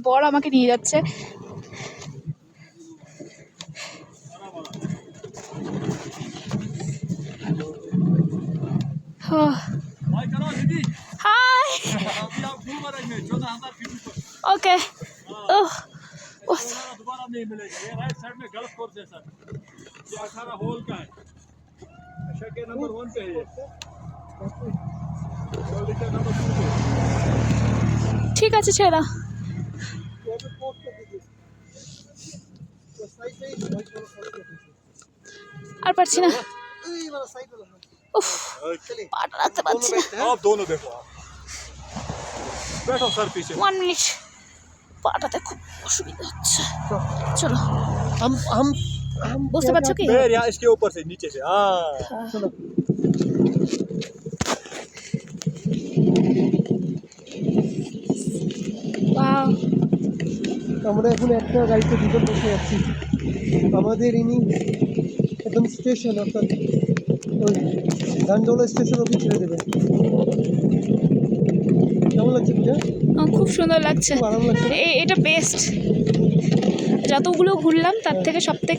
বর আমাকে নিয়ে যাচ্ছে। হাই। ओके। दोबारा नहीं मिलेगा। ये राइट साइड में गल्फ कोर्स है सर, ये 18 होल का है, शके नंबर 1 पे है ये, नंबर 2 पे। ঠিক আছে ছেড়ে দাও। আর পারছি না। উফ, পাটা রাখতে পারছি না। आप दोनों देखो, बैठो सर पीछे। 1 মিনিট, পাটাতে খুব অসুবিধা হচ্ছে। চলো, हम বুঝতে পারছো কি? पैर यहाँ इसके ऊपर से नीचे से, हाँ चलो ওয়াও, আমরা এখন একটা গাড়িতে দুজন বসে যাচ্ছি। আমাদের ইনি একদম স্টেশন, অর্থাৎ ওই গান্ডোলা স্টেশন অবধি ছেড়ে দেবে। কেমন লাগছে পূজা? খুব সুন্দর লাগছে। খুব আরাম লাগছে। এটা বেস্ট, যতগুলো ঘুরলাম তার থেকে সবথেকে